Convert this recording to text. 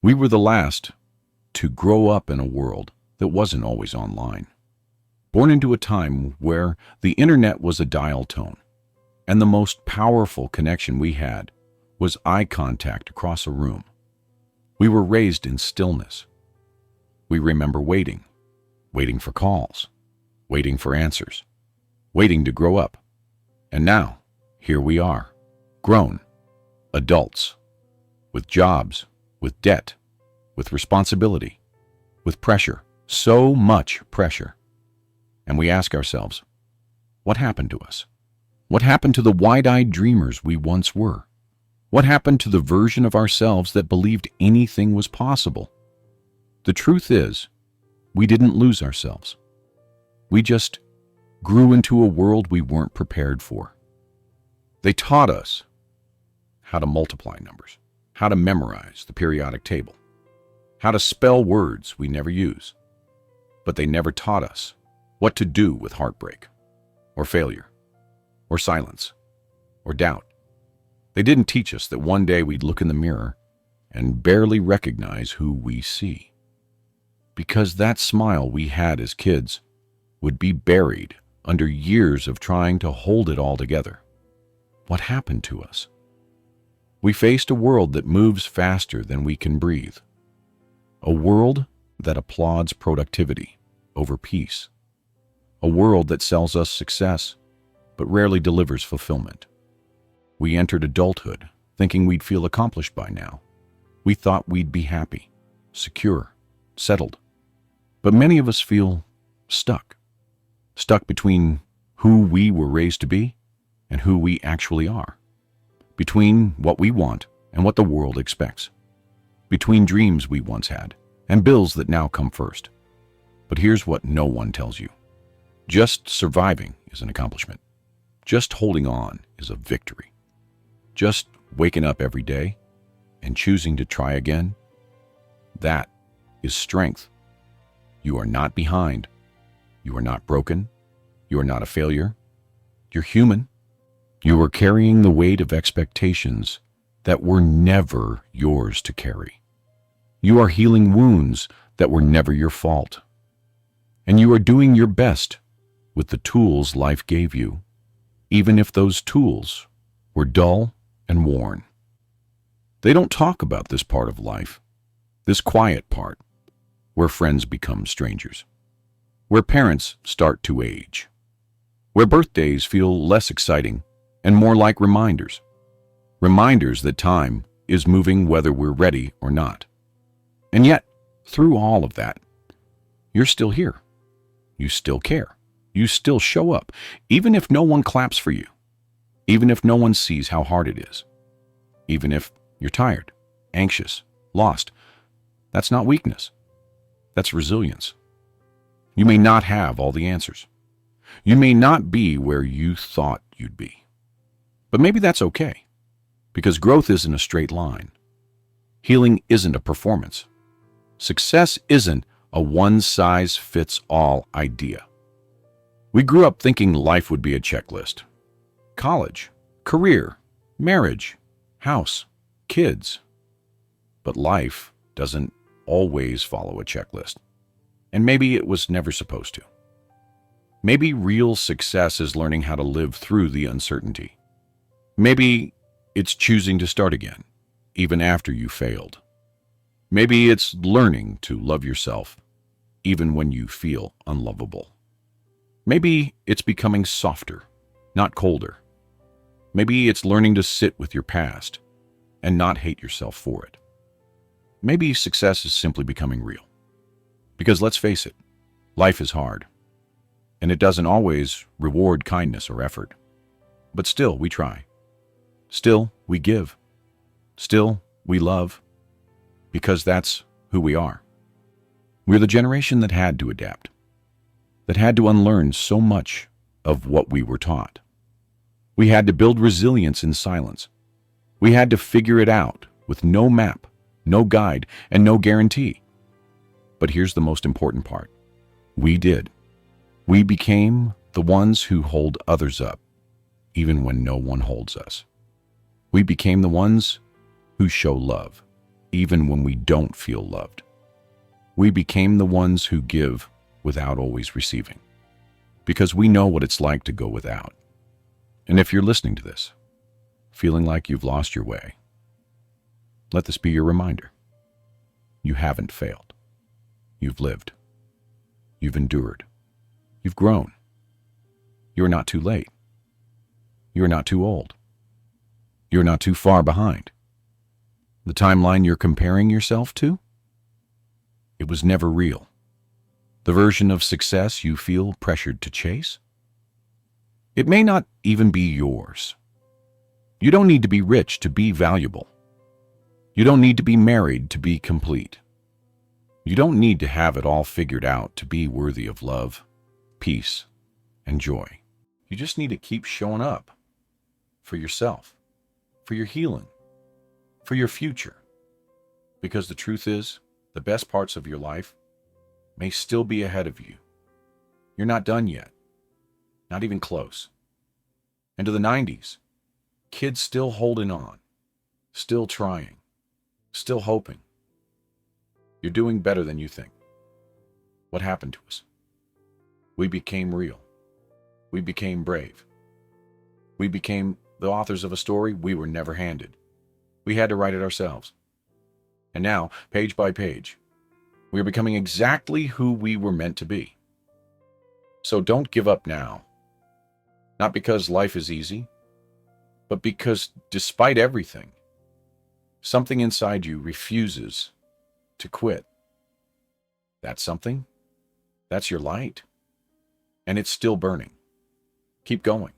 We were the last to grow up in a world that wasn't always online. Born into a time where the internet was a dial tone, and the most powerful connection we had was eye contact across a room. We were raised in stillness. We remember waiting for calls, waiting for answers, waiting to grow up. And now, here we are, grown, adults, with jobs, with debt, with responsibility, with pressure, so much pressure. And we ask ourselves, what happened to us? What happened to the wide-eyed dreamers we once were? What happened to the version of ourselves that believed anything was possible? The truth is, we didn't lose ourselves. We just grew into a world we weren't prepared for. They taught us how to multiply numbers, how to memorize the periodic table, how to spell words we never use. But they never taught us what to do with heartbreak, or failure, or silence, or doubt. They didn't teach us that one day we'd look in the mirror and barely recognize who we see. Because that smile we had as kids would be buried under years of trying to hold it all together. What happened to us? We faced a world that moves faster than we can breathe. A world that applauds productivity over peace. A world that sells us success, but rarely delivers fulfillment. We entered adulthood thinking we'd feel accomplished by now. We thought we'd be happy, secure, settled. But many of us feel stuck. Stuck between who we were raised to be and who we actually are. Between what we want and what the world expects. Between dreams we once had and bills that now come first. But here's what no one tells you. Just surviving is an accomplishment. Just holding on is a victory. Just waking up every day and choosing to try again, that is strength. You are not behind. You are not broken. You are not a failure. You're human. You are carrying the weight of expectations that were never yours to carry. You are healing wounds that were never your fault. And you are doing your best with the tools life gave you, even if those tools were dull and worn. They don't talk about this part of life, this quiet part, where friends become strangers, where parents start to age, where birthdays feel less exciting and more like reminders. Reminders that time is moving whether we're ready or not. And yet, through all of that, you're still here. You still care. You still show up, even if no one claps for you, even if no one sees how hard it is, even if you're tired, anxious, lost. That's not weakness. That's resilience. You may not have all the answers. You may not be where you thought you'd be. But maybe that's okay, because growth isn't a straight line. Healing isn't a performance. Success isn't a one-size-fits-all idea. We grew up thinking life would be a checklist. College, career, marriage, house, kids. But life doesn't always follow a checklist. And maybe it was never supposed to. Maybe real success is learning how to live through the uncertainty. Maybe it's choosing to start again, even after you failed. Maybe it's learning to love yourself, even when you feel unlovable. Maybe it's becoming softer, not colder. Maybe it's learning to sit with your past and not hate yourself for it. Maybe success is simply becoming real. Because let's face it, life is hard, and it doesn't always reward kindness or effort. But still, we try. Still, we give. Still, we love. Because that's who we are. We're the generation that had to adapt, that had to unlearn so much of what we were taught. We had to build resilience in silence. We had to figure it out with no map, no guide, and no guarantee. But here's the most important part. We did. We became the ones who hold others up, even when no one holds us. We became the ones who show love, even when we don't feel loved. We became the ones who give without always receiving, because we know what it's like to go without. And if you're listening to this, feeling like you've lost your way, let this be your reminder. You haven't failed. You've lived. You've endured. You've grown. You're not too late. You're not too old. You're not too far behind. The timeline you're comparing yourself to? It was never real. The version of success you feel pressured to chase? It may not even be yours. You don't need to be rich to be valuable. You don't need to be married to be complete. You don't need to have it all figured out to be worthy of love, peace, and joy. You just need to keep showing up for yourself, for your healing, for your future. Because the truth is, the best parts of your life may still be ahead of you. You're not done yet, not even close. And to the 90s, kids still holding on, still trying, still hoping. You're doing better than you think. What happened to us? We became real. We became brave. We became the authors of a story we were never handed. We had to write it ourselves. And now, page by page, we are becoming exactly who we were meant to be. So don't give up now. Not because life is easy, but because despite everything, something inside you refuses to quit. That something, that's your light. And it's still burning. Keep going.